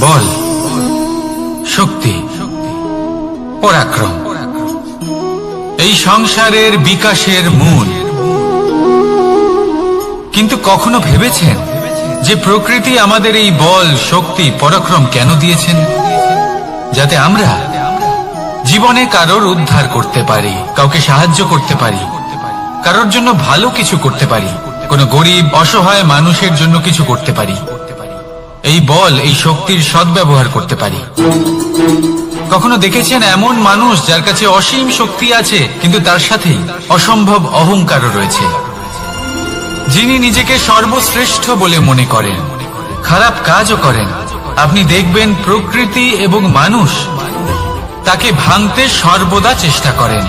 বল, শক্তি, পরাক্রম এই সংসারের বিকাশের মূল। কিন্তু কখনো ভেবেছেন যে প্রকৃতি আমাদের এই বল, শক্তি, পরাক্রম কেন দিয়েছেন? যাতে আমরা জীবনে কারোর উদ্ধার করতে পারি, কাউকে সাহায্য করতে পারি, কারোর জন্য ভালো কিছু করতে পারি, কোনো গরিব অসহায় মানুষের জন্য কিছু করতে পারি। এই বল, এই শক্তির সদ্ব্যবহার করতে পারি। কখনো দেখেছেন এমন মানুষ যার কাছে অসীম শক্তি আছে, কিন্তু তার সাথেই অসম্ভব অহংকারও রয়েছে, যিনি নিজেকে সর্বশ্রেষ্ঠ বলে মনে করেন, খারাপ কাজও করেন। আপনি দেখবেন প্রকৃতি এবং মানুষ তাকে ভাঙতে সর্বদা চেষ্টা করেন।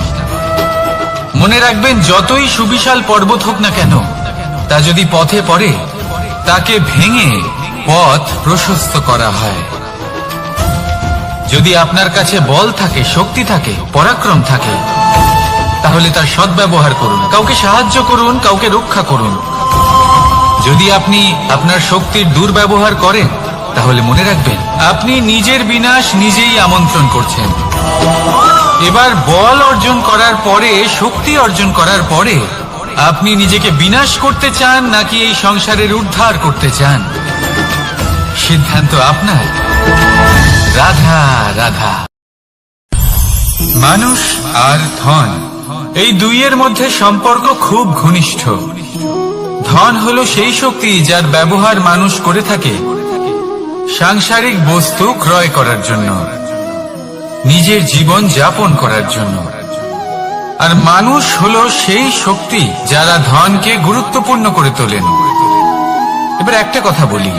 মনে রাখবেন, যতই সুবিশাল পর্বত হোক না কেন, তা যদি পথে পড়ে তাকে ভেঙে পথ প্রশস্ত করা হয়। যদি আপনার কাছে বল থাকে, শক্তি থাকে, পরাক্রম থাকে, তাহলে তার সদ্ব্যবহার করুন, কাউকে সাহায্য করুন, কাউকে রক্ষা করুন। যদি আপনি আপনার শক্তির দুর্ব্যবহার করেন, তাহলে মনে রাখবেন আপনি নিজের বিনাশ নিজেই আমন্ত্রণ করছেন। এবার বল অর্জন করার পরে, শক্তি অর্জন করার পরে আপনি নিজেকে বিনাশ করতে চান নাকি এই সংসারের উদ্ধার করতে চান? সিদ্ধান্ত আপনার। রাধা রাধা। মানুষ আর ধন, এই দুইয়ের মধ্যে সম্পর্ক খুব ঘনিষ্ঠ। ধন হলো সেই শক্তি যার ব্যবহার মানুষ করে থাকে সাংসারিক বস্তু ক্রয় করার জন্য, নিজের জীবন যাপন করার জন্য। আর মানুষ হলো সেই শক্তি যারা ধনকে গুরুত্বপূর্ণ করে তোলেন। এবার একটা কথা বলি,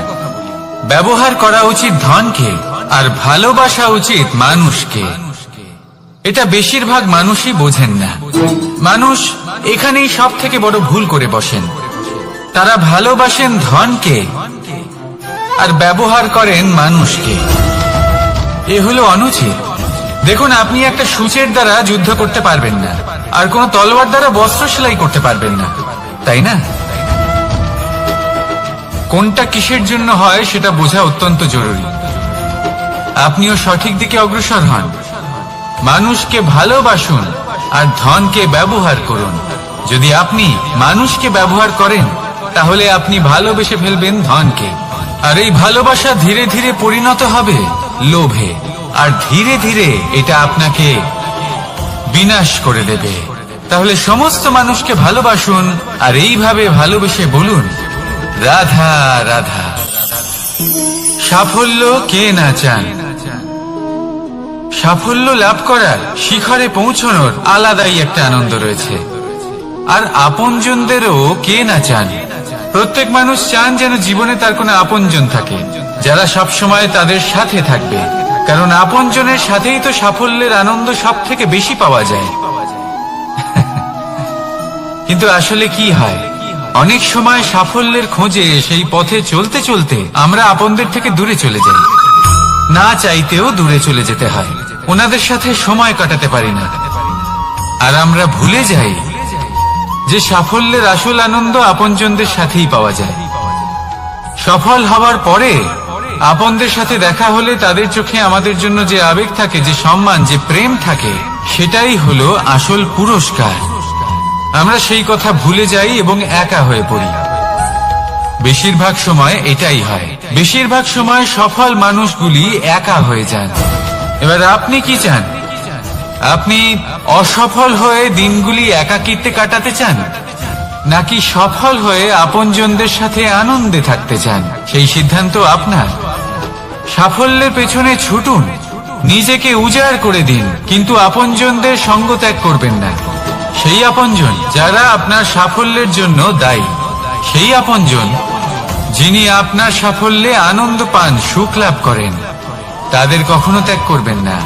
ব্যবহার করা উচিত ধনকে আর ভালোবাসা উচিত মানুষকে। এটা বেশিরভাগ মানুষই বোঝেন না। মানুষ এখানেই সব থেকে বড় ভুল করে বসেন। তারা ভালোবাসেন ধনকে আর ব্যবহার করেন মানুষকে। এ হলো অনুচিত। দেখুন, আপনি একটা সূচের দ্বারা যুদ্ধ করতে পারবেন না, আর কোন তলোয়ার দ্বারা বস্ত্র সেলাই করতে পারবেন না, তাই না? কোনটা কিসের জন্য হয় সেটা বোঝা অত্যন্ত জরুরি। আপনিও সঠিক দিকে অগ্রসর হন। মানুষকে ভালোবাসুন আর ধনকে ব্যবহার করুন। যদি আপনি মানুষকে ব্যবহার করেন, তাহলে আপনি ভালোবেসে ফেলবেন ধনকে। আর এই ভালোবাসা ধীরে ধীরে পরিণত হবে লোভে, আর ধীরে ধীরে এটা আপনাকে বিনাশ করে দেবে। তাহলে সমস্ত মানুষকে ভালোবাসুন আর এইভাবে ভালোবেসে বলুন, রাধা রাধা। সাফল্য কে না চান? সাফল্য লাভ করার, শিখরে পৌঁছানোর আলাদাই একটা আনন্দ রয়েছে। আর আপনজনদেরও কে না চান? প্রত্যেক মানুষ চান যেন জীবনে তার কোনো আপনজন থাকে, যারা সব সময় তাদের সাথে থাকবে। কারণ আপনজনের সাথেই তো সাফল্যের আনন্দ সব থেকে বেশি পাওয়া যায়। কিন্তু আসলে কি হয়, অনেক সময় সাফল্যের খোঁজে সেই পথে চলতে চলতে আমরা আপনদের থেকে দূরে চলে যাই। না চাইতেও দূরে চলে যেতে হয়। ওনাদের সাথে সময় কাটাতে পারি না। আর আমরা ভুলে যাই যে সাফল্যের আসল আনন্দ আপনজনদের সাথেই পাওয়া যায়। সফল হওয়ার পরে আপনদের সাথে দেখা হলে তাদের চোখে আমাদের জন্য যে আবেগ থাকে, যে সম্মান, যে প্রেম থাকে, সেটাই হলো আসল পুরস্কার। আমরা সেই কথা ভুলে যাই এবং একা হয়ে পড়ি। বেশিরভাগ সময় এটাই হয়। বেশিরভাগ সময় সফল মানুষগুলি একা হয়ে যান। এবার আপনি কি চান? আপনি অসফল হয়ে দিনগুলি একাকিত্বে কাটাতে চান, নাকি সফল হয়ে আপনজনদের সাথে আনন্দে থাকতে চান? সেই সিদ্ধান্ত আপনার। সাফল্যের পেছনে ছুটুন, নিজেকে উজাড় করে দিন, কিন্তু আপনজনদের সঙ্গ ত্যাগ করবেন না। সেই আপনজন যারা আপনার সাফল্যের জন্য দায়ী, সেই আপনজন যিনি আপনার সাফল্যে আনন্দ পান, সুখ লাভ করেন, তাদের কখনো ত্যাগ করবেন না।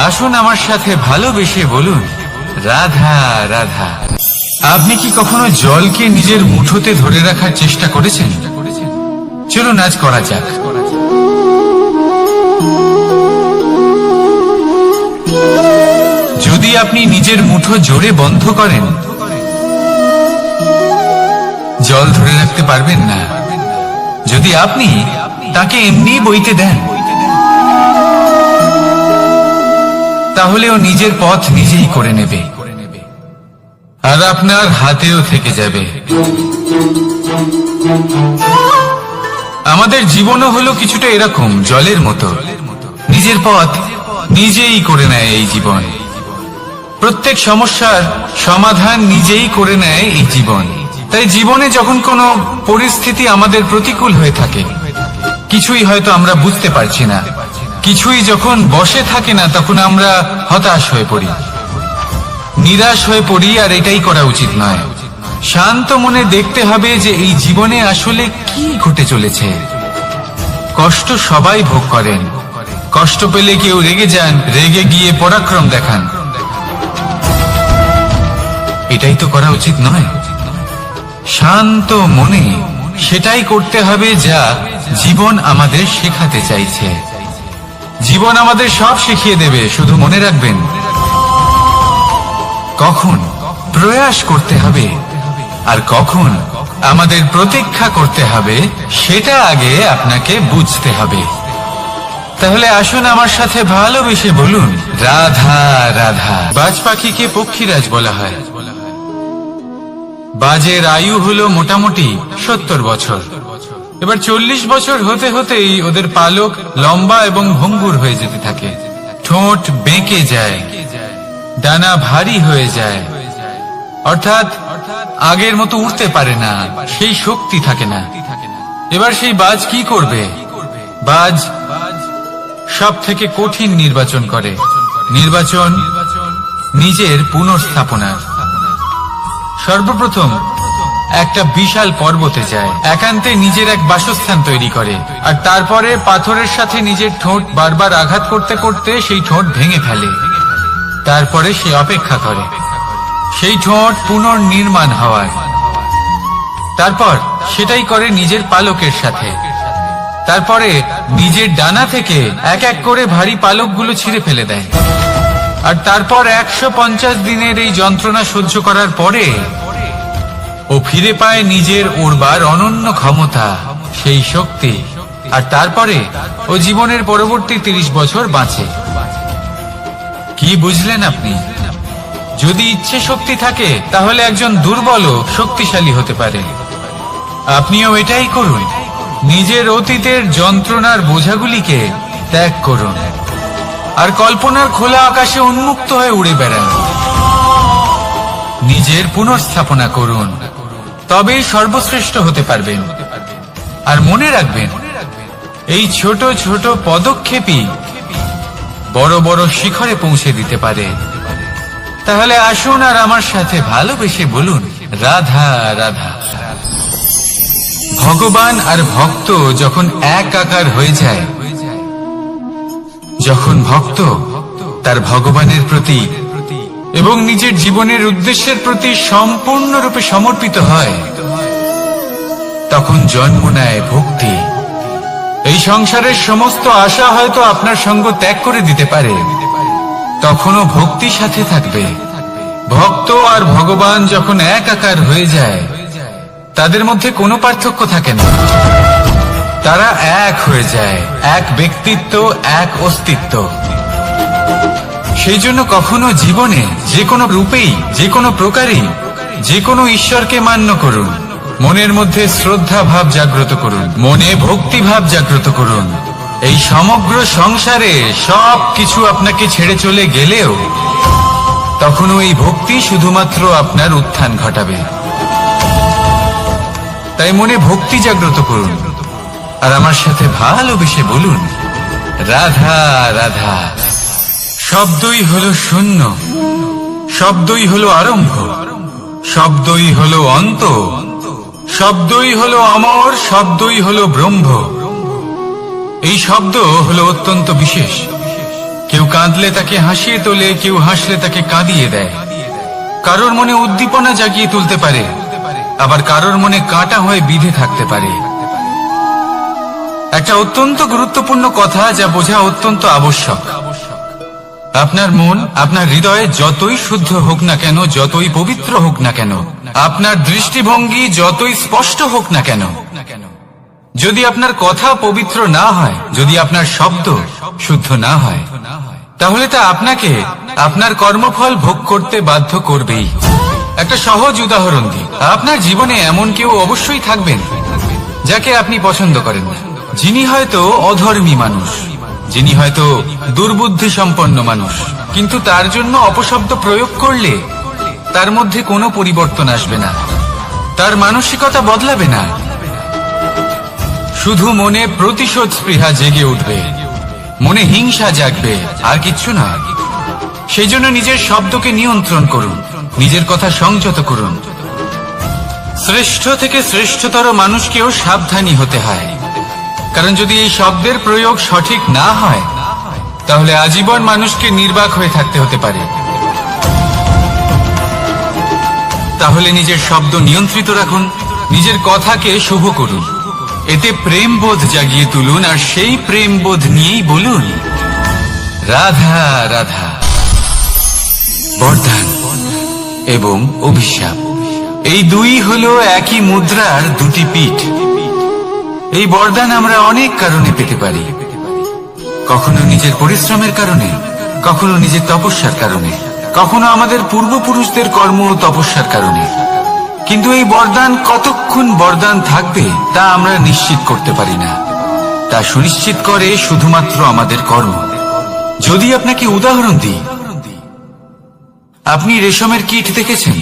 আসুন আমার সাথে ভালোবেসে বলুন, রাধা রাধা। আপনি কি কখনো জলকে নিজের মুঠোতে ধরে রাখার চেষ্টা করেছেন? চলুন আজ করা যাক। যদি আপনি নিজের মুঠো জোরে বন্ধ করেন, জল ধরে রাখতে পারবেন না। যদি আপনি তাকে এমনি বইতে দেন, তাহলে ও নিজের পথ নিজেই করে নেবে, আর আপনার হাতেও থেকে যাবে। আমাদের জীবনও হলো কিছুটা এরকম, জলের মতো। নিজের পথ নিজেই করে নেয় এই জীবন। প্রত্যেক সমস্যার সমাধান নিজেই করে নেয় এই জীবন। তাই জীবনে যখন কোনো পরিস্থিতি আমাদের প্রতিকূল হয়ে থাকে, কিছুই হয়তো আমরা বুঝতে পারছি না, কিছুই যখন বসে থাকে না, তখন আমরা হতাশ হয়ে পড়ি, নিরাশ হয়ে পড়ি, আর এটাই করা উচিত নয়। শান্ত মনে দেখতে হবে যে এই জীবনে আসলে কি ঘটে চলেছে। কষ্ট সবাই ভোগ করেন, কষ্ট পেলে কেউ রেগে যান, রেগে গিয়ে পরাক্রম দেখান, এটাই তো করা উচিত নয়। শান্ত মনে সেটাই করতে হবে যা জীবন আমাদের শেখাতে চাইছে। জীবন আমাদের সব শিখিয়ে দেবে, শুধু মনে রাখবেন কখন প্রয়াস করতে হবে আর কখন আমাদের প্রতীক্ষা করতে হবে, সেটা আগে আপনাকে বুঝতে হবে। তাহলে আসুন আমার সাথে ভালোবেসে বলুন, রাধা রাধা। বাজ পাখিকে পক্ষীরাজ বলা হয়। বাজের আয়ু হলো মোটামুটি 70 বছর। এবার 40 বছর হতে হতেই ওদের পালক লম্বা এবং ভঙ্গুর হয়ে যেতে থাকে, ঠোঁট বেঁকে যায়, ডানা ভারী হয়ে যায়, অর্থাৎ আগের মতো উঠতে পারে না, সেই শক্তি থাকে না। এবার সেই বাজ কি করবে? বাজ সব থেকে কঠিন নির্বাচন করে, নির্বাচন নিজের পুনর্স্থাপনার। সর্বপ্রথম একটা বিশাল পর্বতে যায়, একান্তে নিজের এক বাসস্থান তৈরি করে, আর তারপরে পাথরের সাথে নিজের ঠোঁট বারবার আঘাত করতে করতে সেই ঠোঁট ভেঙে ফেলে। তারপরে সে অপেক্ষা করে সেই ঠোঁট পুনর্নির্মাণ হওয়ার। তারপর সেটাই করে নিজের পালকের সাথে। তারপরে নিজের ডানা থেকে এক এক করে ভারী পালকগুলো ছিঁড়ে ফেলে দেয়। আর তারপর 150 দিনের এই যন্ত্রণা সহ্য করার পরে ও ফিরে পায় নিজের উড়বার অনন্য ক্ষমতা, সেই শক্তি। আর তারপরে ও জীবনের পরবর্তী 30 বছর বাঁচে। কি বুঝলেন আপনি? যদি ইচ্ছে শক্তি থাকে, তাহলে একজন দুর্বলও শক্তিশালী হতে পারে। আপনিও এটাই করুন, নিজের অতীতের যন্ত্রণার বোঝাগুলিকে ত্যাগ করুন, আর কল্পনার খোলা আকাশে উন্মুক্ত হয়ে উড়ে বেড়ান। নিজের পুনর্স্থাপনা করুন, তবেই সর্বশ্রেষ্ঠ হতে পারবেন। আর মনে রাখবেন, এই ছোট ছোট পদক্ষেপই বড় বড় শিখরে পৌঁছে দিতে পারে। তাহলে আসুন আর আমার সাথে ভালোবেসে বলুন, রাধা রাধা। ভগবান আর ভক্ত যখন এক আকার হয়ে যায়, যখন ভক্ত তার ভগবানের প্রতি এবং নিজের জীবনের উদ্দেশ্যের প্রতি সম্পূর্ণরূপে সমর্পিত হয়, তখন জন্ম নেয় ভক্তি। এই সংসারের সমস্ত আশা হয়তো আপনার সঙ্গ ত্যাগ করে দিতে পারে, তখনও ভক্তি সাথে থাকবে। ভক্ত আর ভগবান যখন এক আকার হয়ে যায়, তাদের মধ্যে কোনো পার্থক্য থাকে না। তারা এক হয়ে যায়, এক ব্যক্তিত্ব, এক অস্তিত্ব। সেই জন্য কখনো জীবনে যে কোনো রূপেই, যে কোনো প্রকারেই, যে কোনো ঈশ্বরকে মান্য করুন। মনের মধ্যে শ্রদ্ধা ভাব জাগ্রত করুন, মনে ভক্তি ভাব জাগ্রত করুন। এই সমগ্র সংসারে সব কিছু আপনাকে ছেড়ে চলে গেলেও তখনও এই ভক্তি শুধুমাত্র আপনার উত্থান ঘটাবে। তাই মনে ভক্তি জাগ্রত করুন, আর আমার সাথে ভালোবেসে বলুন, রাধা রাধা। শব্দই হলো শূন্য, শব্দই হলো আরম্ভ, শব্দই হলো অন্ত, শব্দই হলো অমর, শব্দই হলো ব্রহ্ম। এই শব্দ হলো অত্যন্ত বিশেষ। কেউ কাঁদলে তাকে হাসিয়ে তোলে, কেউ হাসলে তাকে কাঁদিয়ে দেয়। কারোর মনে উদ্দীপনা জাগিয়ে তুলতে পারে, আবার কারোর মনে কাঁটা হয়ে বিঁধে থাকতে পারে। একটা অত্যন্ত গুরুত্বপূর্ণ কথা, যা বোঝা অত্যন্ত আবশ্যক। আপনার মন, আপনার হৃদয়ে যতই শুদ্ধ হোক না কেন, যতই পবিত্র হোক না কেন, আপনার দৃষ্টিভঙ্গি যতই স্পষ্ট হোক না কেন, যদি আপনার কথা পবিত্র না হয়, যদি আপনার শব্দ শুদ্ধ না হয়, তাহলে তা আপনাকে আপনার কর্মফল ভোগ করতে বাধ্য করবেই। একটা সহজ উদাহরণ দিই। আপনার জীবনে এমন কেউ অবশ্যই থাকবেন যাকে আপনি পছন্দ করেন না, যিনি হয়তো অধর্মী মানুষ, যিনি হয়তো দুর্বুদ্ধি সম্পন্ন মানুষ, কিন্তু তার জন্য অপশব্দ প্রয়োগ করলে তার মধ্যে কোনো পরিবর্তন আসবে না, তার মানসিকতা বদলাবে না, শুধু মনে প্রতিশোধ স্পৃহা জেগে উঠবে, মনে হিংসা জাগবে, আর কিচ্ছু না। সেই জন্য নিজের শব্দকে নিয়ন্ত্রণ করুন, নিজের কথা সংযত করুন। শ্রেষ্ঠ থেকে শ্রেষ্ঠতর মানুষকেও সাবধানী হতে হয়, কারণ যদি এই শব্দের প্রয়োগ সঠিক না হয়, তাহলে আজীবন মানুষকে নির্বাক হয়ে থাকতে হতে পারে। তাহলে নিজের শব্দ নিয়ন্ত্রিত রাখুন, নিজের কথাকে শুভ করুন, এতে প্রেমবোধ জাগিয়ে তুলুন, আর সেই প্রেমবোধ নিয়েই বলুন রাধা রাধা। বরদান এবং অভিশাপ, এই দুই হলো একই মুদ্রার দুটি পিঠ। এই বরদান আমরা অনেক কারণে পেতে পারি, কখনো নিজের পরিশ্রমের কারণে, কখনো নিজের তপস্যার কারণে, কখনো আমাদের পূর্বপুরুষদের কর্ম ও তপস্যার কারণে। কিন্তু এই বরদান কতক্ষণ বরদান থাকবে তা আমরা নিশ্চিত করতে পারি না, তা সুনিশ্চিত করে শুধুমাত্র আমাদের কর্ম। যদি আপনাকে উদাহরণ দিই, আপনি রেশমের কীট দেখেছেন?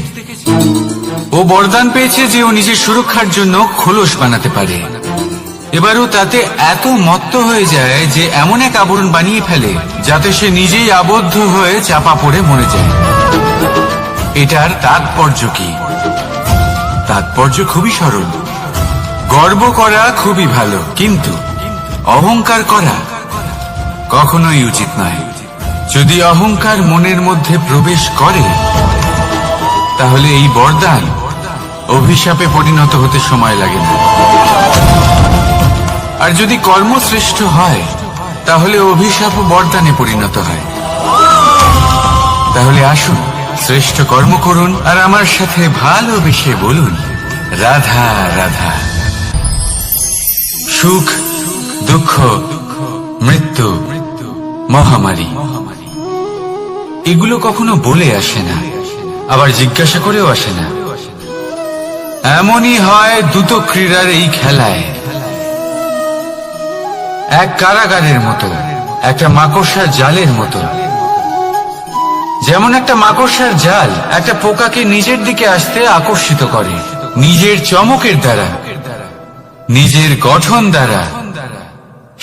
ও বরদান পেয়েছে যে ও নিজের সুরক্ষার জন্য খোলস বানাতে পারে। এবারও তাতে এত মত্ত হয়ে যায় যে এমন এক আবরণ বানিয়ে ফেলে যাতে সে নিজেই আবদ্ধ হয়ে চাপা পড়ে মরে যায়। এটার তাৎপর্য কি? তাৎপর্য খুবই সরল। গর্ব করা খুবই ভালো, কিন্তু অহংকার করা কখনোই উচিত নয়। যদি অহংকার মনের মধ্যে প্রবেশ করে, তাহলে এই বরদান অভিশাপে পরিণত হতে সময় লাগে না। আর যদি কর্মশ্রেষ্ঠ হয়, তাহলে অভিশাপ বরদানে পরিণত হয়। তাহলে আসুন শ্রেষ্ঠ কর্ম করুন, আর আমার সাথে ভালোবেসে বলুন রাধা রাধা। সুখ, দুঃখ, মৃত্যু, মহামারী, এগুলো কখনো বলে আসে না, আবার জিজ্ঞাসা করেও আসে না। এমনই হয় দ্রুত ক্রীড়ার এই খেলায়, এক কারাগারের মতো, একটা মাকড়সার জালের মতো। যেমন একটা মাকড়সার জাল একটা পোকাকে নিজের দিকে আসতে আকর্ষিত করে, নিজের চমকের দ্বারা, নিজের গঠন দ্বারা।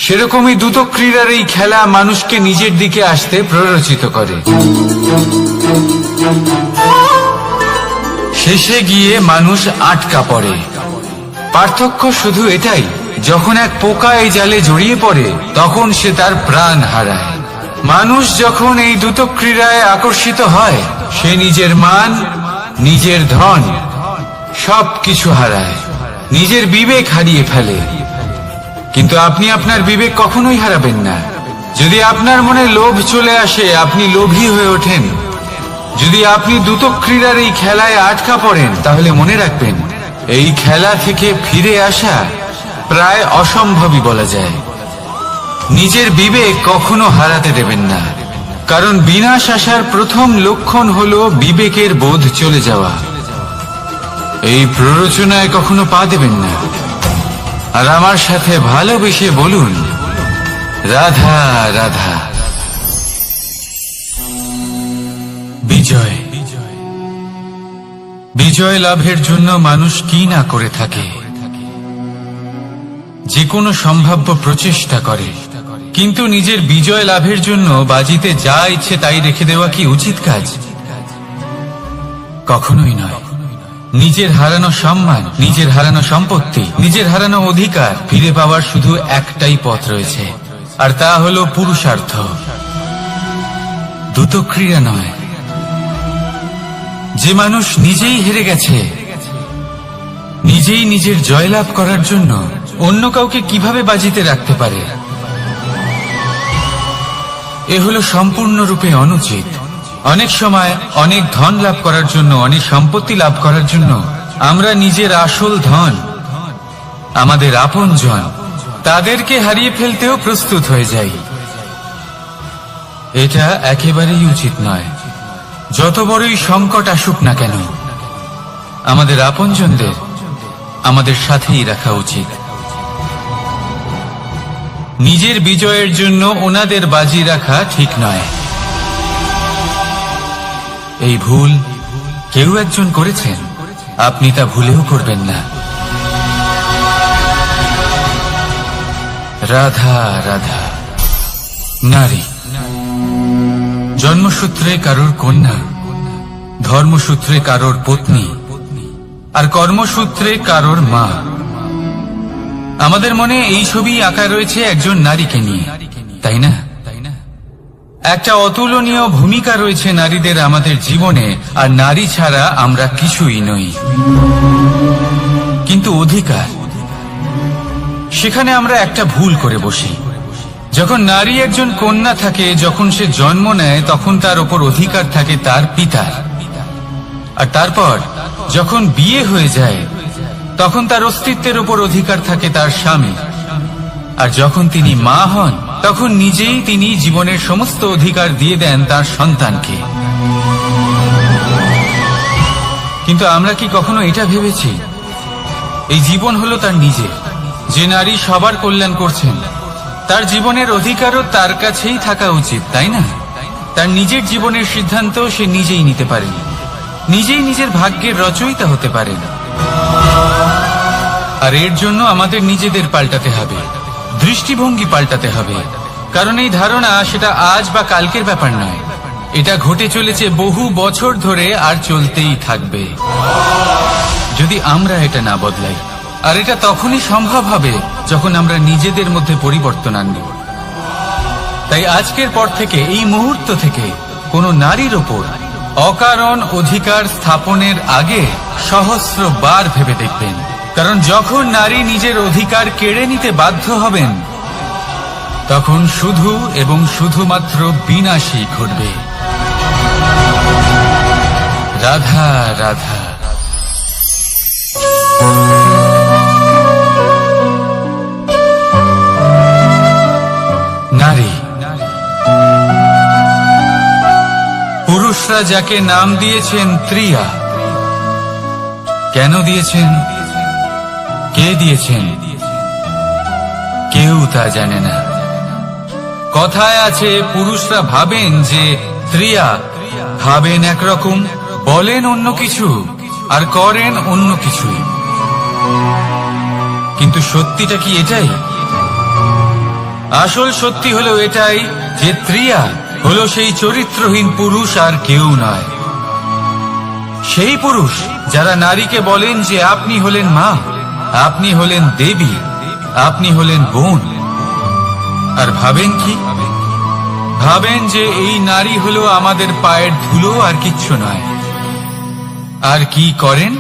সেরকমই দ্রুত ক্রীড়ার এই খেলা মানুষকে নিজের দিকে আসতে প্ররোচিত করে। শেষে গিয়ে মানুষ আটকা পড়ে। পার্থক্য শুধু এটাই, যখন এক পোকা এই জালে জড়িয়ে পড়ে, তখন সে তার প্রাণ হারায়। মানুষ যখন এই দ্রুত ক্রীড়ায় আকর্ষিত হয়, সে নিজের মান, নিজের ধন সবকিছু হারায়, নিজের বিবেক হারিয়ে ফেলে। কিন্তু আপনি আপনার বিবেক কখনোই হারাবেন না। যদি আপনার মনে লোভ চলে আসে, আপনি লোভী হয়ে ওঠেন। যদি আপনি দ্রুত ক্রীড়ার এই খেলায় আটকা পড়েন, তাহলে মনে রাখবেন, এই খেলা থেকে ফিরে আসা প্রায় অসম্ভবই বলা যায়। নিজের বিবেক কখনো হারাতে দেবেন না, কারণ বিনাশ আসার প্রথম লক্ষণ হলো বিবেকের বোধ চলে যাওয়া। এই প্ররোচনায় কখনো পা দেবেন না। আর আমার সাথে ভালোবেসে বলুন রাধা রাধা। বিজয়, বিজয় লাভের জন্য মানুষ কি না করে থাকে, যে কোনো সম্ভাব্য প্রচেষ্টা করে। কিন্তু নিজের বিজয় লাভের জন্য বাজিতে যা ইচ্ছে তাই রেখে দেওয়া কি উচিত কাজ? কখনোই নয়। নিজের হারানো সম্মান, নিজের হারানো সম্পত্তি, নিজের হারানো অধিকার ফিরে পাওয়ার শুধু একটাই পথ রয়েছে, আর তা হলো পুরুষার্থ, দ্রুত ক্রীড়া নয়। যে মানুষ নিজেই হেরে গেছে, নিজেই নিজের জয়লাভ করার জন্য অন্য কাউকে কিভাবে বাজিতে রাখতে পারে? এ হলো সম্পূর্ণরূপে অনুচিত। অনেক সময় অনেক ধন লাভ করার জন্য, অনেক সম্পত্তি লাভ করার জন্য আমরা নিজের আসল ধন, আমাদের আপনজন, তাদেরকে হারিয়ে ফেলতেও প্রস্তুত হয়ে যাই। এটা একেবারেই উচিত নয়। যত বড়ই সংকট আসুক না কেন, আমাদের আপনজনদের আমাদের সাথেই রাখা উচিত। নিজের বিজয়ের জন্য ওনাদের বাজি রাখা ঠিক নয়। এই ভুল কেউ একজন করেছেন, আপনি তা ভুলেও করবেন না। রাধা রাধা। নারী জন্মসূত্রে কারোর কন্যা, ধর্মসূত্রে কারোর পত্নী, আর কর্মসূত্রে কারোর মা। আমাদের মনে এই ছবি আঁকা রয়েছে একজন নারীকে নিয়ে, তাই না? একটা অতুলনীয় ভূমিকা রয়েছে নারীদের আমাদের জীবনে, আর নারী ছাড়া আমরা কিছুই নই। কিন্তু অধিকার, সেখানে আমরা একটা ভুল করে বসি। যখন নারী একজন কন্যা থাকে, যখন সে জন্ম নেয়, তখন তার ওপর অধিকার থাকে তার পিতার। আর তারপর যখন বিয়ে হয়ে যায়, তখন তার অস্তিত্বের ওপর অধিকার থাকে তার স্বামী। আর যখন তিনি মা হন, তখন নিজেই তিনি জীবনের সমস্ত অধিকার দিয়ে দেন তার সন্তানকে। কিন্তু আমরা কি কখনো এটা ভেবেছি এই জীবন হলো তার নিজের? যে নারী সবার কল্যাণ করছেন, তার জীবনের অধিকারও তার কাছেই থাকা উচিত, তাই না? তার নিজের জীবনের সিদ্ধান্ত সে নিজেই নিতে পারেন, নিজেই নিজের ভাগ্যের রচয়িতা হতে পারেন। আর এর জন্য আমাদের নিজেদের পাল্টাতে হবে, দৃষ্টিভঙ্গি পাল্টাতে হবে। কারণ এই ধারণা সেটা আজ বা কালকের ব্যাপার নয়, এটা ঘটে চলেছে বহু বছর ধরে, আর চলতেই থাকবে যদি আমরা এটা না বদলাই। আর এটা তখনই সম্ভব হবে যখন আমরা নিজেদের মধ্যে পরিবর্তন আনব। তাই আজকের পর থেকে, এই মুহূর্ত থেকে, কোনো নারীর ওপর অকারণ অধিকার স্থাপনের আগে সহস্রবার ভেবে দেখবেন। কারণ যখন নারী নিজের অধিকার কেড়ে নিতে বাধ্য হবেন, তখন শুধু এবং শুধুমাত্র বিনাশই ঘটবে। রাধা রাধা। নারী, পুরুষরা যাকে নাম দিয়েছেন ত্রিয়া, কেন দিয়েছেন, কে দিয়েছেন, কেউ তা জানে না। কথায় আছে, পুরুষরা ভাবেন যে ত্রিয়া, ভাবেন একরকম, বলেন অন্য কিছু, আর করেন অন্য কিছুই। কিন্তু সত্যিটা কি এটাই? আসল সত্যি হলো এটাই যে ত্রিয়া হলো সেই চরিত্রহীন পুরুষ, আর কেউ নয়। সেই পুরুষ যারা নারীকে বলেন যে আপনি হলেন মা, আপনি হলেন দেবী, আপনি হলেন বোন। আর ভাবেন কি? ভাবেন যে এই নারী হলো আমাদের পায়ের ধুলো, আর কিচ্ছু নয়। আর কি করেন?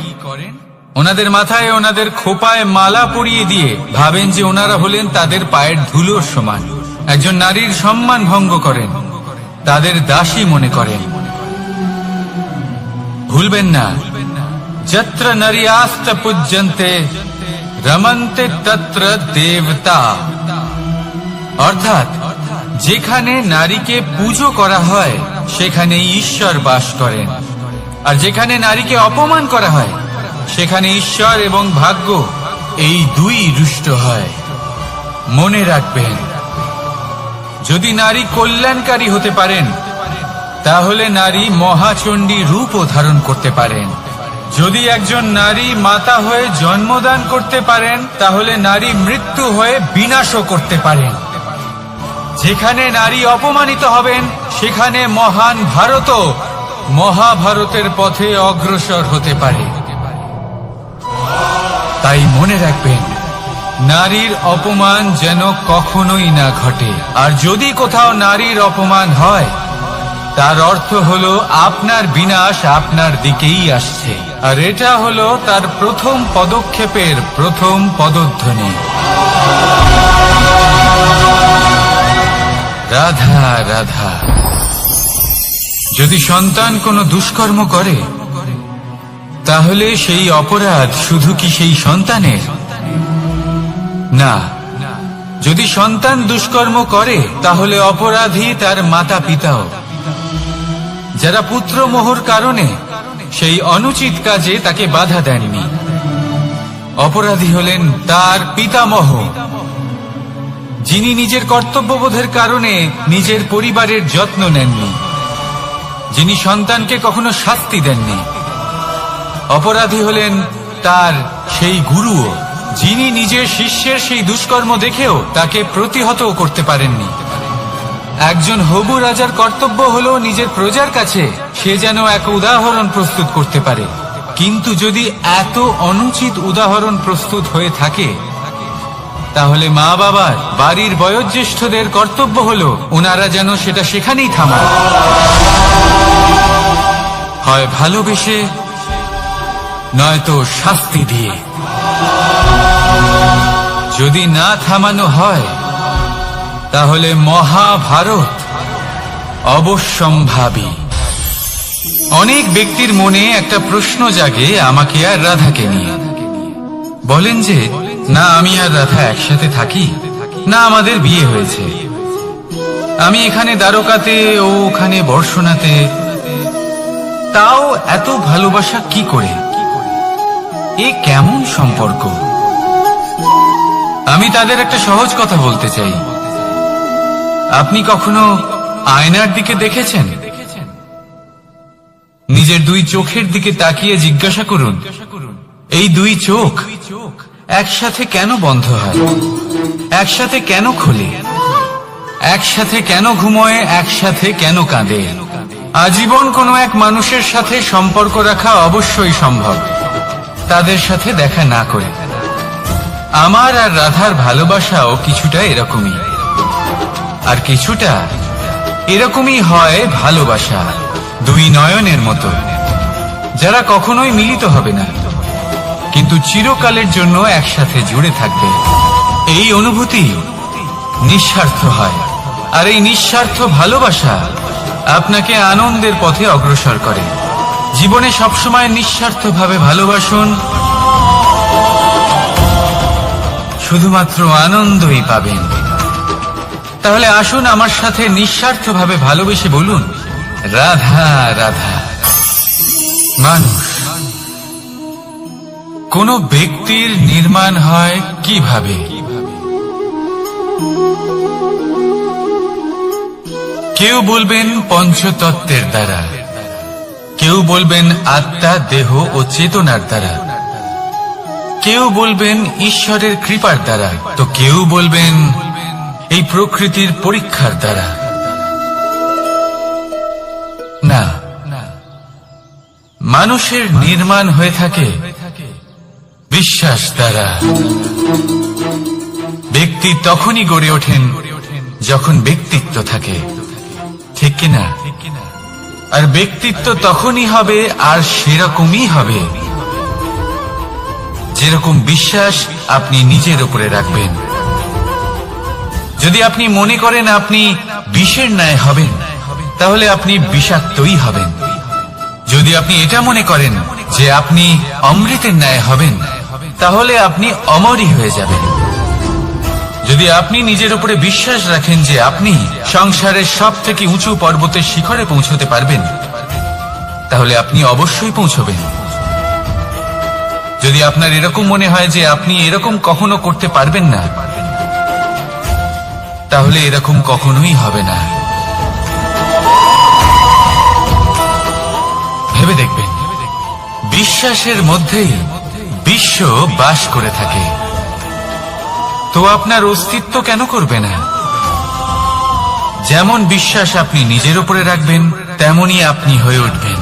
ওনাদের মাথায়, ওনাদের খোপায় মালা পরিয়ে দিয়ে ভাবেন যে ওনারা হলেন তাদের পায়ের ধুলোর সমান। একজন নারীর সম্মান ভঙ্গ করেন, তাদের দাসী মনে করেন। ভুলবেন না, যত্র নারীয়াস্ত পূজ্যন্তে রমন্তে তত্র দেবতা। অর্থাৎ যেখানে নারীকে পুজো করা হয়, সেখানে ঈশ্বর বাস করেন। আর যেখানে নারীকে অপমান করা হয়, সেখানে ঈশ্বর এবং ভাগ্য এই দুই রুষ্ট হয়। মনে রাখবেন, যদি নারী কল্যাণকারী হতে পারেন, তাহলে নারী মহাচণ্ডী রূপও ধারণ করতে পারেন। যদি একজন নারী মাতা হয়ে জন্মদান করতে পারেন, তাহলে নারী মৃত্যু হয়ে বিনাশও করতে পারেন। যেখানে নারী অপমানিত হবেন, সেখানে মহান ভারতও মহাভারতের পথে অগ্রসর হতে পারে। তাই মনে রাখবেন, নারীর অপমান যেন কখনোই না ঘটে। আর যদি কোথাও নারীর অপমান হয়, তার অর্থ হলো আপনার বিনাশ আপনার দিকেই আসছে। আর এটা হলো তার প্রথম পদক্ষেপের প্রথম পদধ্বনি। রাধা রাধা। যদি সন্তান কোনো দুষ্কর্ম করে, তাহলে সেই অপরাধ শুধু কি সেই সন্তানের? না, যদি সন্তান দুষ্কর্ম করে তাহলে অপরাধী তার মাতা পিতাও, যারা পুত্রমোহর কারণে সেই অনুচিত কাজে তাকে বাধা দেননি। অপরাধী হলেন তার পিতামহ, যিনি নিজের কর্তব্যবোধের কারণে নিজের পরিবারের যত্ন নেননি, যিনি সন্তানকে কখনো শাস্তি দেননি। অপরাধী হলেন তার সেই গুরুও, যিনি নিজের শিষ্যের সেই দুষ্কর্ম দেখেও তাকে প্রতিহত করতে পারেননি। একজন হবু রাজার কর্তব্য হলো নিজের প্রজার কাছে সে যেন এক উদাহরণ প্রস্তুত করতে পারে, কিন্তু যদি এত অনুচিত উদাহরণ প্রস্তুত হয়ে থাকে তাহলে মা বাবার, বাড়ির বয়োজ্যেষ্ঠদের কর্তব্য হলো ওনারা যেন সেটা সেখানেই থামান, হয় ভালোবেসে নয়তো শাস্তি দিয়ে। যদি না থামানো হয় তাহলে মহাভারত অবশ্যম্ভাবী। অনেক ব্যক্তির মনে একটা প্রশ্ন জাগে আমাকে আর রাধাকে নিয়ে। বলেন যে না আমি আর রাধা একসাথে থাকি, না আমাদের বিয়ে হয়েছে, আমি এখানে দ্বারকাতে ও ওখানে বর্ষণাতে, তাও এত ভালোবাসা কি করে? এ কেমন সম্পর্ক? আমি তাদের একটা সহজ কথা বলতে চাই। আপনি কখনো আয়নার দিকে দেখেছেন? নিজের দুই চোখের দিকে তাকিয়ে জিজ্ঞাসা করুন, এই দুই চোখ একসাথে কেন বন্ধ হয়, একসাথে কেন খোলে, একসাথে কেন ঘুমোয়, একসাথে কেন কাঁদে? আজীবন কোনো এক মানুষের সাথে সম্পর্ক রাখা অবশ্যই সম্ভব, তাদের সাথে দেখা না করে। আমার আর রাধার ভালোবাসাও কিছুটা এরকমই, আর কিছুটা এরকমই হয় ভালোবাসা দুই নয়নের মতো, যারা কখনোই মিলিত হবে না কিন্তু চিরকালের জন্য একসাথে জুড়ে থাকবে। এই অনুভূতি নিঃস্বার্থ হয়, আর এই নিঃস্বার্থ ভালোবাসা আপনাকে আনন্দের পথে অগ্রসর করে। জীবনে সবসময় নিঃস্বার্থভাবে ভালোবাসুন, শুধুমাত্র আনন্দই পাবেন। তাহলে আসুন আমার সাথে নিঃস্বার্থভাবে ভালোবেসে বলুন, রাধা রাধা। মানুষ, কোন ব্যক্তির নির্মাণ হয় কিভাবে? কেউ বলবেন পঞ্চতত্ত্বের দ্বারা, কেউ বলবেন আত্মা, দেহ ও চেতনার দ্বারা, কেউ বলবেন ঈশ্বরের কৃপার দ্বারা, তো কেউ বলবেন এই প্রকৃতির পরীক্ষার দ্বারা। না, মানুষের নির্মাণ হয়ে থাকে বিশ্বাস দ্বারা। ব্যক্তি তখনই গড়ে ওঠেন যখন ব্যক্তিত্ব থাকে, ঠিক কিনা? আর ব্যক্তিত্ব তখনই হবে আর সেরকমই হবে যেরকম বিশ্বাস আপনি নিজের উপরে রাখবেন। যদি আপনি মনে করেন আপনি বিষের ন্যায় হবেন, তাহলে আপনি বিষাক্তই হবেন। যদি আপনি এটা মনে করেন যে আপনি অমৃতের ন্যায় হবেন, তাহলে আপনি অমরই হয়ে যাবেন। যদি আপনি নিজের উপরে বিশ্বাস রাখেন যে আপনি সংসারের সব থেকে উঁচু পর্বতের শিখরে পৌঁছতে পারবেন, তাহলে আপনি অবশ্যই পৌঁছবেন। যদি আপনার এরকম মনে হয় যে আপনি এরকম কখনো করতে পারবেন না, তাহলে এরকম কখনোই হবে না। ভেবে দেখবেন, বিশ্বাসের মধ্যেই বিশ্ব বাস করে থাকে, তো আপনার অস্তিত্ব কেন করবে না? যেমন বিশ্বাস আপনি নিজের উপরে রাখবেন, তেমনই আপনি হয়ে উঠবেন।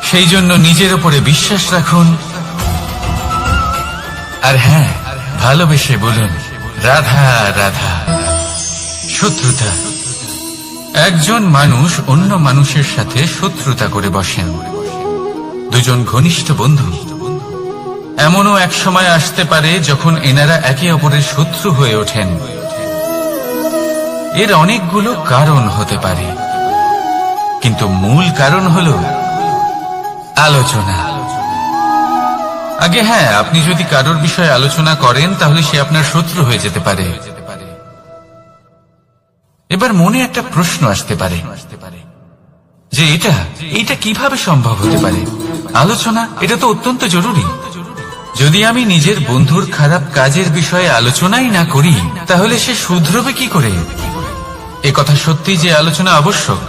সেই জন্য নিজের উপরে বিশ্বাস রাখুন, আর হ্যাঁ, ভালোবেসে বলুন, রাধা রাধা। শত্রুতা, একজন মানুষ অন্য মানুষের সাথে শত্রুতা করে বসেন। দুজন ঘনিষ্ঠ বন্ধু, এমনও এক সময় আসতে পারে যখন এনারা একে অপরের শত্রু হয়ে ওঠেন। এর অনেকগুলো কারণ হতে পারে, কিন্তু মূল কারণ হল আলোচনা। আগে হ্যাঁ, আপনি যদি কারোর বিষয়ে আলোচনা করেন তাহলে সে আপনার শত্রু হয়ে যেতে পারে। এবার মনে একটা প্রশ্ন আসতে পারে যে এটা কিভাবে সম্ভব হতে পারে? আলোচনা এটা তো অত্যন্ত জরুরি। যদি আমি নিজের বন্ধুর খারাপ কাজের বিষয়ে আলোচনাই না করি তাহলে সে শুধরবে কি করে? এ কথা সত্যি যে আলোচনা আবশ্যক,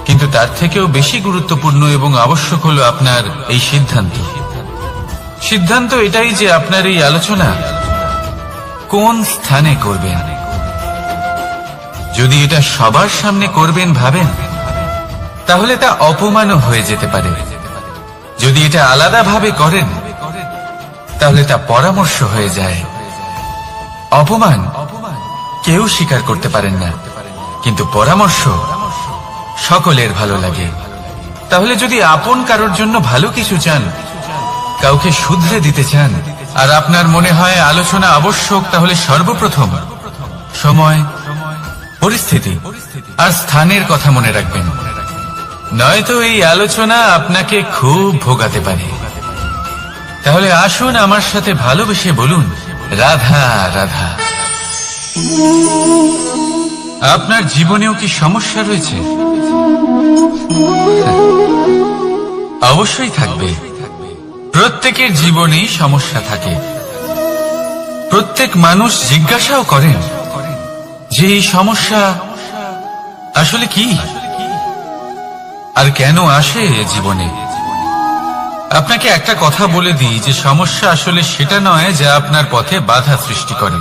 কিন্তু তার থেকেও বেশি গুরুত্বপূর্ণ এবং আবশ্যক হলো আপনার এই সিদ্ধান্ত এটাই যে আপনার এই আলোচনা কোন স্থানে করবেন। যদি এটা সবার সামনে করবেন ভাবেন তাহলে তা অপমানও হয়ে যেতে পারে। যদি এটা আলাদাভাবে করেন তাহলে তা পরামর্শ হয়ে যায়। অপমান কেউ স্বীকার করতে পারেন না, কিন্তু পরামর্শ সকলের ভালো লাগে। তাহলে যদি আপন কারোর জন্য ভালো কিছু চান, কাউকে শুধরে দিতে চান, আর আপনার মনে হয় আলোচনা আবশ্যক, তাহলে সর্বপ্রথম সময়, পরিস্থিতি আর স্থানের কথা মনে রাখবেন, নয়তো এই আলোচনা আপনাকে খুব ভোগাতে পারে। তাহলে আসুন আমার সাথে ভালোবেসে বলুন, রাধা রাধা। আপনার জীবনেও কি সমস্যা রয়েছে? অবশ্যই থাকবে। প্রত্যেকের জীবনেই সমস্যা থাকে। প্রত্যেক মানুষ জিজ্ঞাসাও করেন যে এই সমস্যা আসলে কি আর কেন আসে জীবনে। আপনাকে একটা কথা বলে দিই যে সমস্যা আসলে সেটা নয় যা আপনার পথে বাধা সৃষ্টি করে,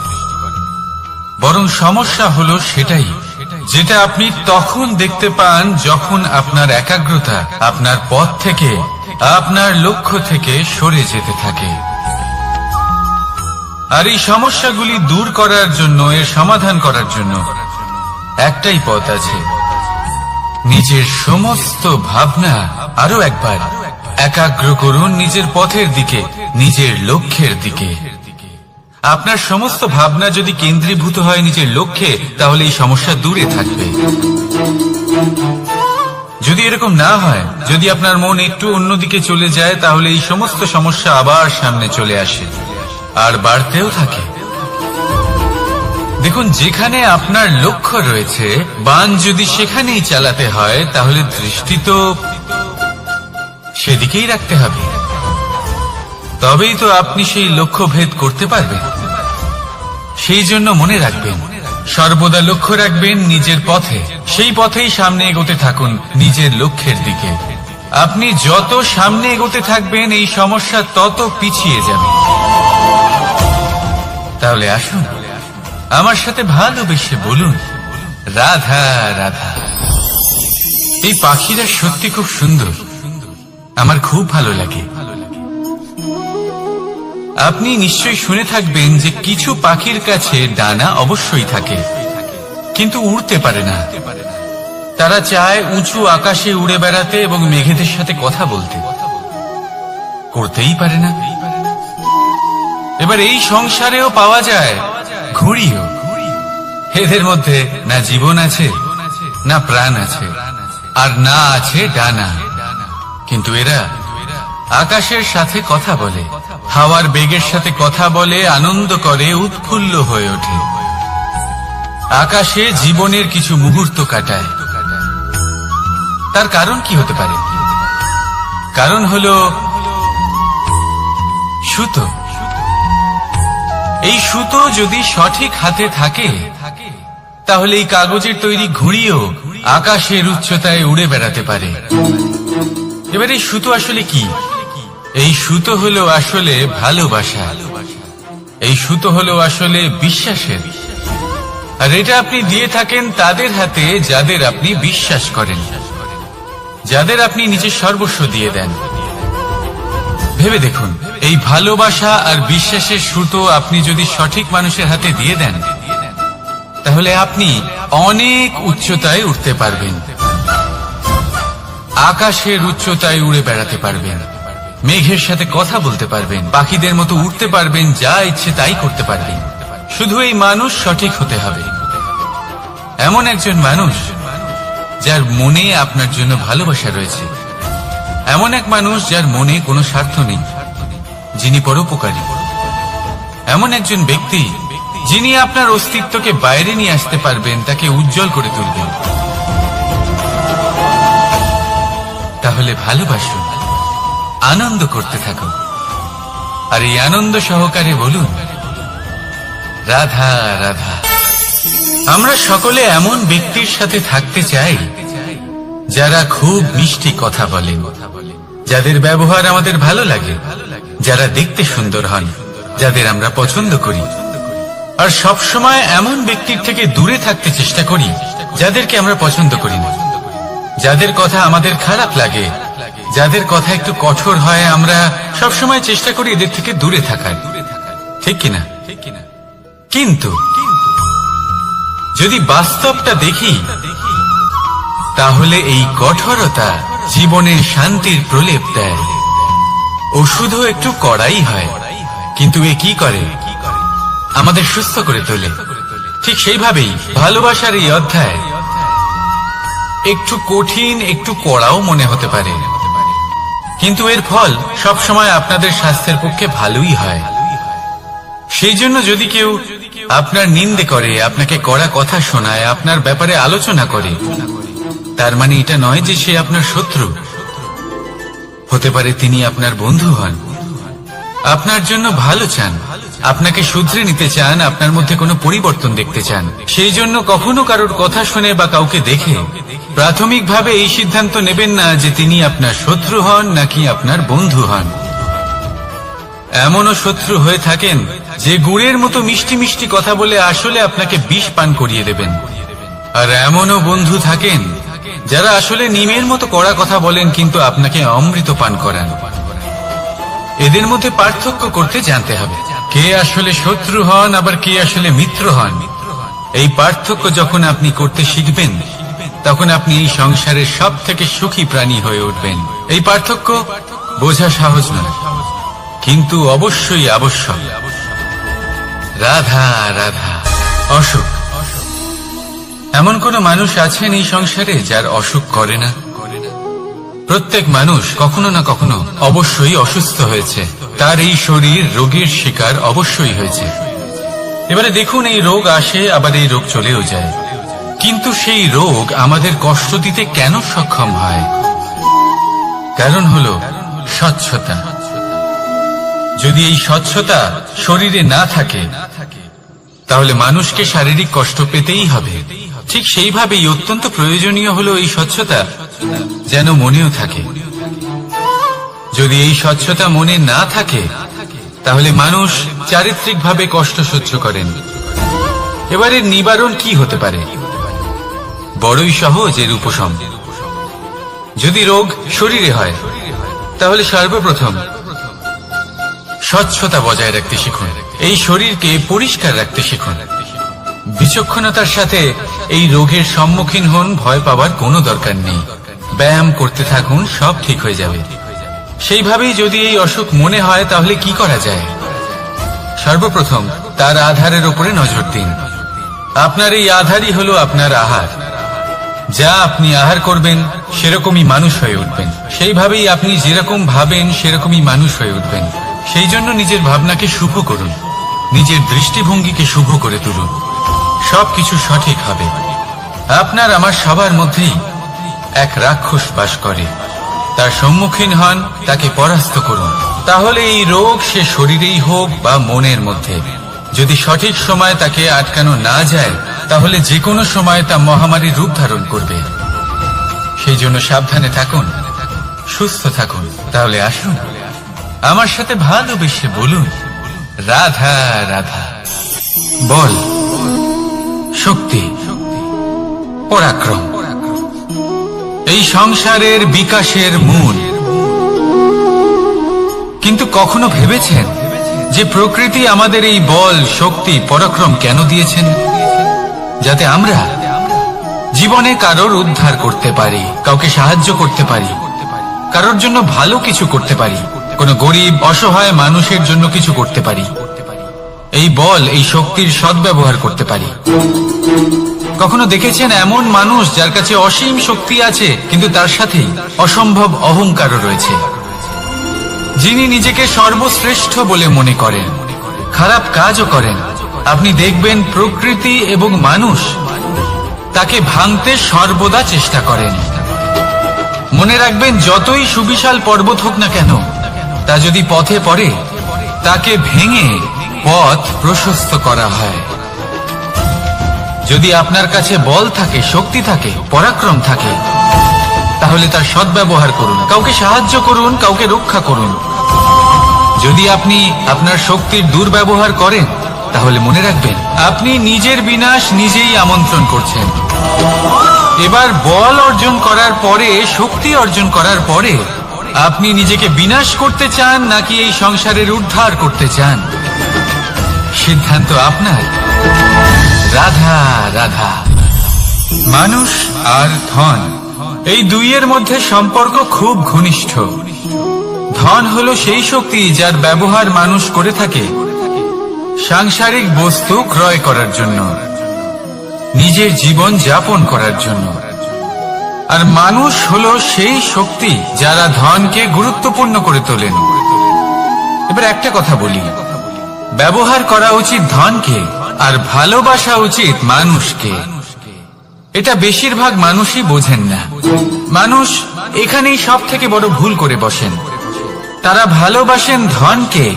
বরং সমস্যা হলো সেটাই যেটা আপনি তখন দেখতে পান যখন আপনার একাগ্রতা আপনার পথ থেকে, আপনার লক্ষ্য থেকে সরে যেতে থাকে। আর এই সমস্যাগুলি দূর করার জন্য, এর সমাধান করার জন্য একটাই পথ আছে, নিজের সমস্ত ভাবনা আরো একবার একাগ্র করুন নিজের পথের দিকে, নিজের লক্ষ্যের দিকে। আপনার সমস্ত ভাবনা যদি কেন্দ্রীভূত হয় নিজের লক্ষ্যে, তাহলে এই সমস্যা দূরে থাকবে। যদি এরকম না হয়, যদি আপনার মন একটু অন্যদিকে চলে যায়, তাহলে এই সমস্ত সমস্যা আবার সামনে চলে আসে আর বাড়তেও থাকে। দেখুন, যেখানে আপনার লক্ষ্য রয়েছে, বাণ যদি সেখানেই চালাতে হয়, তাহলে দৃষ্টি তো সেদিকেই রাখতে হবে। তবেই তো আপনি সেই লক্ষ্য ভেদ করতে পারবেন। সেই জন্য মনে রাখবেন, সর্বদা লক্ষ্য রাখবেন নিজের পথে, সেই পথেই সামনে এগোতে থাকুন নিজের লক্ষ্যের দিকে। আপনি যত সামনে এগোতে থাকবেন এই সমস্যা তত পিছিয়ে যাবে। তাহলে আসুন আমার সাথে ভালোবেসে বলুন, রাধা রাধা। এই পাখিরা সত্যি খুব সুন্দর, আমার খুব ভালো লাগে। আপনি নিশ্চয়ই শুনে থাকবেন যে কিছু পাখির কাছে ডানা অবশ্যই থাকে, কিন্তু উড়তে পারে না। তারা চায় উঁচু আকাশে উড়ে বেড়াতে এবং মেঘেদের সাথে কথা বলতে, করতেই পারে না। এবার এই সংসারেও পাওয়া যায় ঘুড়িও। এদের মধ্যে না জীবন আছে, না প্রাণ আছে, আর না আছে ডানা, কিন্তু এরা আকাশের সাথে কথা বলে, হাওয়ার বেগের সাথে কথা বলে, আনন্দ করে, উৎফুল্ল হয়ে ওঠে। আকাশে জীবনের কিছু মুহূর্ত কাটায়। তার কারণ কি হতে পারে? কারণ হলো সুতো। এই সুতো যদি সঠিক হাতে থাকে, তাহলে এই কাগজের তৈরি ঘুড়িও আকাশের উচ্চতায় উড়ে বেড়াতে পারে। এবার এই সুতো আসলে কি? এই সুতো হলো আসলে ভালোবাসা। এই সুতো হলো আসলে বিশ্বাসের। আর এটা আপনি দিয়ে থাকেন তাদের হাতে যাদের আপনি বিশ্বাস করেন, যাদের আপনি নিজের সর্বস্ব দিয়ে দেন। ভেবে দেখুন, এই ভালোবাসা আর বিশ্বাসের সুতো আপনি যদি সঠিক মানুষের হাতে দিয়ে দেন, তাহলে আপনি অনেক উচ্চতায় উঠতে পারবেন, আকাশের উচ্চতায় উড়ে বেড়াতে পারবেন, মেঘের সাথে কথা বলতে পারবেন, পাখিদের মতো উঠতে পারবেন, যা ইচ্ছে তাই করতে পারবেন। শুধু এই মানুষ সঠিক হতে হবে, এমন একজন মানুষ যার মনে আপনার জন্য ভালোবাসা রয়েছে, এমন এক মানুষ যার মনে কোনো স্বার্থ নেই, যিনি পরোপকারী, এমন একজন ব্যক্তি যিনি আপনার অস্তিত্বকে বাইরে নিয়ে আসতে পারবেন, তাকে উজ্জ্বল করে তুলবেন। তাহলে ভালোবাসুন, আনন্দ করতে থাকুন, আর এই আনন্দ সহকারে বলুন রাধা রাধা। আমরা সকলে এমন ব্যক্তির সাথে থাকতে চাই যারা খুব মিষ্টি কথা বলেন, যাদের ব্যবহার আমাদের ভালো লাগে, যারা দেখতে সুন্দর হন, যাদের আমরা পছন্দ করি। আর সব সময় এমন ব্যক্তির থেকে দূরে থাকতে চেষ্টা করি যাদেরকে আমরা পছন্দ করি না, যাদের কথা আমাদের খারাপ লাগে, যাদের কথা একটু কঠোর হয়। আমরা সব সময় চেষ্টা করি এদের থেকে দূরে থাকার, ঠিক কিনা? কিন্তু যদি বাস্তবটা দেখি, তাহলে এই কঠোরতা জীবনের শান্তির প্রলেপ দেয়। ওষুধও একটু কড়াই হয়, কিন্তু এ কি করে? আমাদের সুস্থ করে তোলে। ঠিক সেইভাবেই ভালোবাসার এই অধ্যায় একটু কঠিন, একটু কড়াও মনে হতে পারে, কিন্তু এর ফল সবসময় আপনাদের স্বাস্থ্যের পক্ষে ভালোই হয়। সেই জন্য যদি কেউ আপনার নিন্দে করে, আপনাকে কড়া কথা শোনায়, আপনার ব্যাপারে আলোচনা করে, তার মানে এটা নয় যে সে আপনার শত্রু। হতে পারে তিনি আপনার বন্ধু হন, আপনার জন্য ভালো চান, আপনাকে শুধরে নিতে চান, আপনার মধ্যে কোনো পরিবর্তন দেখতে চান। সেই জন্য কখনো কারোর কথা শুনে বা কাউকে দেখে প্রাথমিকভাবে এই সিদ্ধান্ত নেবেন না যে তিনি আপনার শত্রু হন নাকি আপনার বন্ধু হন। এমনও শত্রু হয়ে থাকেন যে গুড়ের মতো মিষ্টি মিষ্টি কথা বলে আসলে আপনাকে বিষ পান করিয়ে দেবেন। আর এমনও বন্ধু থাকেন যারা আসলে নিমের মতো কড়া কথা বলেন, কিন্তু আপনাকে অমৃত পান করান। এদের মধ্যে পার্থক্য করতে জানতে হবে, কে আসলে শত্রু হন আবার কে আসলে মিত্র হন। এই পার্থক্য যখন আপনি করতে শিখবেন, তখন আপনি এই সংসারের সব থেকে সুখী প্রাণী হয়ে উঠবেন। এই পার্থক্য বোঝা সহজ নয়, কিন্তু অবশ্যই আবশ্যক। রাধা রাধা। অসুখ। এমন কোন মানুষ আছেন এই সংসারে যার অসুখ করে না? প্রত্যেক মানুষ কখনো না কখনো অবশ্যই অসুস্থ হয়েছে, তার এই শরীর রোগের শিকার অবশ্যই হয়েছে। এবারে দেখুন, এই রোগ আসে আবার এই রোগ চলেও যায়, কিন্তু সেই রোগ আমাদের কষ্ট দিতে কেন সক্ষম হয়? কারণ হলো স্বচ্ছতা। যদি এই স্বচ্ছতা শরীরে না থাকে, তাহলে মানুষকে শারীরিক কষ্ট পেতেই হবে। ঠিক সেইভাবেই অত্যন্ত প্রয়োজনীয় হলো এই স্বচ্ছতা যেন মনেও থাকে। যদি এই স্বচ্ছতা মনে না থাকে, তাহলে মানুষ চারিত্রিকভাবে কষ্ট সহ্য করেন। এবারে নিবারণ কি হতে পারে? বড়ই সহজ এর উপশম। যদি রোগ শরীরে হয়, তাহলে সর্বপ্রথম স্বচ্ছতা বজায় রাখতে শিখুন, এই শরীরকে পরিষ্কার রাখতে শিখুন। বিচক্ষণতার সাথে এই রোগের সম্মুখীন হন, ভয় পাওয়ার কোনো দরকার নেই। ব্যায়াম করতে থাকুন, সব ঠিক হয়ে যাবে। সেইভাবেই যদি এই অসুখ মনে হয়, তাহলে কি করা যায়? সর্বপ্রথম তার আধারের উপরে নজর দিন। আপনার এই আধারই হলো আপনার আহার। যা আপনি আহার করবেন, সেরকমই মানুষ হয়ে উঠবেন। সেইভাবেই আপনি যেরকম ভাবেন, সেরকমই মানুষ হয়ে উঠবেন। সেই জন্য নিজের ভাবনাকে শুভ করুন, নিজের দৃষ্টিভঙ্গিকে শুভ করে তুলুন, সবকিছু সঠিক হবে। আপনার আমার সবার মধ্যেই এক রাক্ষস বাস করে, তার সম্মুখীন হন, তাকে পরাস্ত করুন। তাহলে এই রোগ সে শরীরেই হোক বা মনের মধ্যে, যদি সঠিক সময় তাকে আটকানো না যায়, তাহলে যে কোনো সময় তা মহামারীর রূপ ধারণ করবে। সেই জন্য সাবধানে থাকুন, সুস্থ থাকুন। তাহলে আসুন, আমার সাথে ভালোবেসে বলুন রাধা রাধা। বল, শক্তি, পরাক্রম এই সংসারের বিকাশের মূল। কিন্তু কখনো ভেবেছেন যে প্রকৃতি আমাদের এই বল, শক্তি, পরাক্রম কেন দিয়েছেন? যাতে আমরা জীবনে কারোর উদ্ধার করতে পারি, কাউকে সাহায্য করতে পারি, কারোর জন্য ভালো কিছু করতে পারি, কোনো গরিব অসহায় মানুষের জন্য কিছু করতে পারি। এই বল, এই শক্তির সদ্ব্যবহার করতে পারি। কখনো দেখেছেন এমন মানুষ যার কাছে অসীম শক্তি আছে, কিন্তু তার সাথে অসম্ভব অহংকারও রয়েছে? যিনি নিজেকে সর্বশ্রেষ্ঠ বলে মনে করেন, খারাপ কাজও করেন, আপনি দেখবেন প্রকৃতি এবং মানুষ তাকে ভাঙতে সর্বদা চেষ্টা করেন। মনে রাখবেন, যতই সুবিশাল পর্বত হোক না কেন, তা যদি পথে পড়ে তাকে ভেঙে পথ প্রশস্ত করা হয়। যদি আপনার কাছে বল থাকে, শক্তি থাকে, পরাক্রম থাকে, তাহলে তার সদ্ব্যবহার করুন, কাউকে সাহায্য করুন, কাউকে রক্ষা করুন। যদি আপনি আপনার শক্তির দুর্ব্যবহার করেন, তাহলে মনে রাখবেন আপনি নিজের বিনাশ নিজেই আমন্ত্রণ করছেন। এবার বল অর্জন করার পরে, শক্তি অর্জন করার পরে আপনি নিজেকে বিনাশ করতে চান নাকি এই সংসারের উদ্ধার করতে চান, সিদ্ধান্ত আপনার। রাধা রাধা। মানুষ আর ধন, এই দুইয়ের মধ্যে সম্পর্ক খুব ঘনিষ্ঠ। ধন হলো সেই শক্তি যার ব্যবহার মানুষ করে থাকে সাংসারিক বস্তু ক্রয় করার জন্য, নিজের জীবন যাপন করার জন্য। আর মানুষ হলো সেই শক্তি যারা ধনকে গুরুত্বপূর্ণ করে তোলেন। এবার একটা কথা বলি, ব্যবহার করা উচিত ধনকে আর ভালোবাসা উচিত মানুষকে। এটা বেশিরভাগ মানুষই বোঝেন না। মানুষ এখানেই সব থেকে বড় ভুল করে বসেন। তারা ভালোবাসেন ধনকে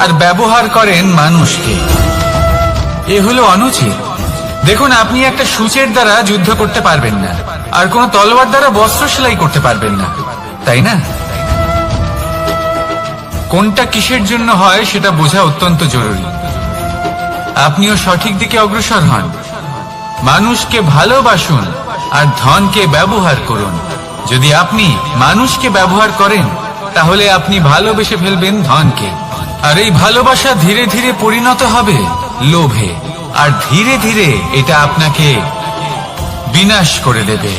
আর ব্যবহার করেন মানুষকে। এ হলো অনুচিত। দেখুন, আপনি একটা সূচের দ্বারা যুদ্ধ করতে পারবেন না, আর কোন তলোয়ার দ্বারা বস্ত্র সেলাই করতে পারবেন না, তাই না? কোনটা কিসের জন্য হয় সেটা বোঝা অত্যন্ত জরুরি। আপনিও সঠিক দিকে অগ্রসর হন। মানুষকে ভালোবাসুন আর ধনকে ব্যবহার করুন। যদি আপনি মানুষকে ব্যবহার করেন, তাহলে আপনি ভালোবেসে ফেলবেন ধনকে। আর এই ভালোবাসা ধীরে ধীরে পরিণত হবে লোভে, আর ধীরে ধীরে এটা আপনাকে বিনাশ করে দেবে।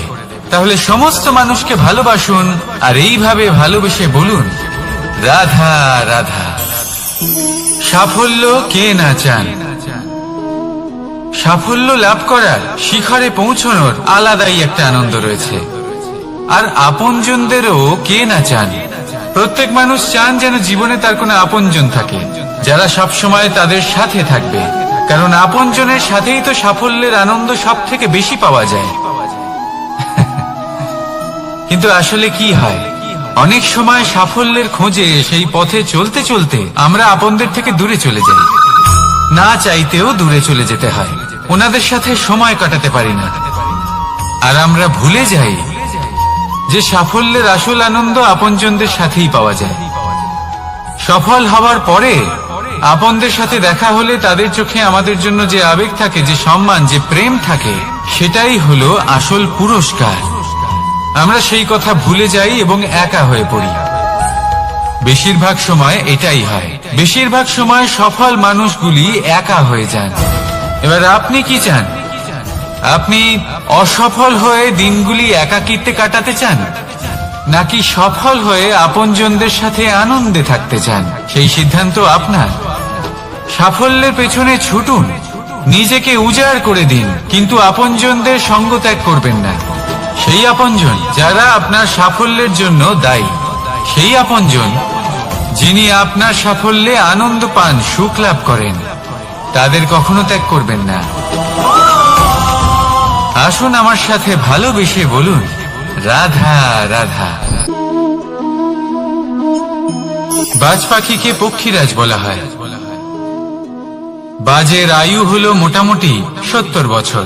তাহলে সমস্ত মানুষকে ভালোবাসুন আর এইভাবে ভালোবেসে বলুন, রাধা রাধা। সাফল্য কে না চান? সাফল্য লাভ করার, শিখরে পৌঁছানোর আলাদাই একটা আনন্দ রয়েছে। আর আপনজনদেরও কে না চান? প্রত্যেক মানুষ চান যেন জীবনে তার কোনো আপনজন থাকে, যারা সবসময় তাদের সাথে থাকবে। কারণ আপনজনের সাথেই তো সাফল্যের আনন্দ সব থেকে বেশি পাওয়া যায়। কিন্তু আসলে কি হয়, অনেক সময় সাফল্যের খোঁজে সেই পথে চলতে চলতে আমরা আপনদের থেকে দূরে চলে যাই। না চাইতেও দূরে চলে যেতে হয়, ওনাদের সাথে সময় কাটাতে পারি না। আর আমরা ভুলে যাই যে সাফল্যের আসল আনন্দ আপনজনদের সাথেই পাওয়া যায়। সফল হওয়ার পরে আপনদের সাথে দেখা হলে তাদের চোখে আমাদের জন্য যে আবেগ থাকে, যে সম্মান, যে প্রেম থাকে, সেটাই হলো আসল পুরস্কার। আমরা সেই কথা ভুলে যাই এবং একা হয়ে পড়ি। বেশিরভাগ সময় এটাই হয়। বেশিরভাগ সময় সফল মানুষগুলি একা হয়ে যান। এবার আপনি কি চান? আপনি অসফল হয়ে দিনগুলি একাকিত্বে কাটাতে চান, নাকি সফল হয়ে আপনজনদের সাথে আনন্দে থাকতে চান? সেই সিদ্ধান্ত আপনার। সাফল্যের পেছনে ছুটুন, নিজেকে উজাড় করে দিন, কিন্তু আপনজনদের সঙ্গ ত্যাগ করবেন না। সেই আপনজন যারা আপনার সাফল্যের জন্য দায়ী, সেই আপনজন যিনি আপনার সাফল্যে আনন্দ পান, সুখ লাভ করেন, তাদের কখনো ত্যাগ করবেন না। আসুন আমার সাথে ভালোবেসে বলুন, রাধা রাধা। বাজ পাখিকে পক্ষীরাজ বলা হয়। বাজের আয়ু হলো মোটামুটি 70 বছর।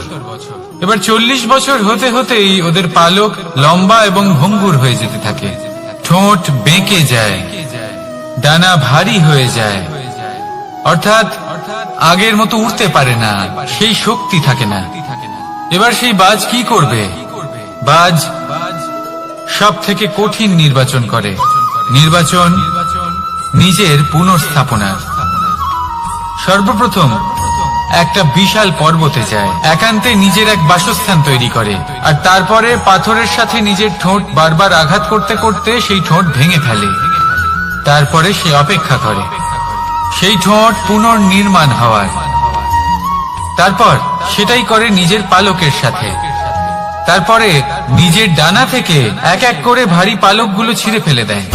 এবার 40 বছর হতে হতেই ওদের পালক লম্বা এবং ভঙ্গুর হয়ে যেতে থাকে। ঠোঁট বেঁকে যায়, ডানা ভারী হয়ে যায়, অর্থাৎ আগের মতো উঠতে পারে না, সেই শক্তি থাকে না। এবার সেই বাজ কি করবে? বাজ সব থেকে কঠিন নির্বাচন করে, নির্বাচন নিজের পুনর্স্থাপনা। সর্বপ্রথম একটা বিশাল পর্বতে যায়, একান্তে নিজের এক বাসস্থান তৈরি করে, আর তারপরে পাথরের সাথে নিজের ঠোঁট বারবার আঘাত করতে করতে সেই ঠোঁট ভেঙে ফেলে। তারপরে সে অপেক্ষা করে সেই ঠোঁট পুনর্নির্মাণ হওয়ার। তারপর সেটাই করে নিজের পালকের সাথে। তারপরে নিজের ডানা থেকে এক এক করে ভারী পালকগুলো ছিঁড়ে ফেলে দেয়।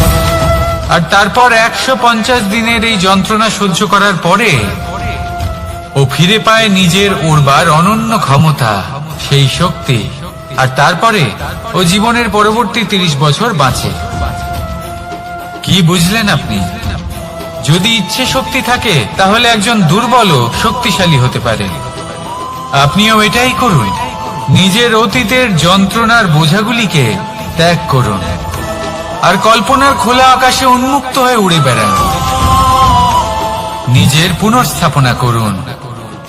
আর তারপর 150 দিনের এই যন্ত্রণা সহ্য করার পরে ও ফিরে পায় নিজের উড়বার অনন্য ক্ষমতা, সেই শক্তি। আর তারপরে ও জীবনের পরবর্তী 30 বছর বাঁচে। কি বুঝলেন আপনি? যদি ইচ্ছে শক্তি থাকে তাহলে একজন দুর্বলও শক্তিশালী হতে পারে। আপনিও এটাই করুন, নিজের অতীতের যন্ত্রণার বোঝাগুলিকে ত্যাগ করুন আর কল্পনার খোলা আকাশে উন্মুক্ত হয়ে উড়ে বেড়ান। নিজের পুনর্স্থাপনা করুন,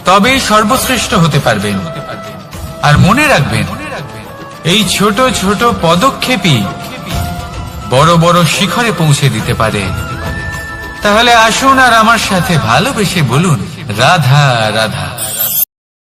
তবেই সর্বশ্রেষ্ঠ হতে পারবেন। আর মনে রাখবেন, এই ছোট ছোট পদক্ষেপই বড় বড় শিখরে পৌঁছে দিতে পারে। তাহলে আসুন আর আমার সাথে ভালোবেসে বলুন, রাধা রাধা।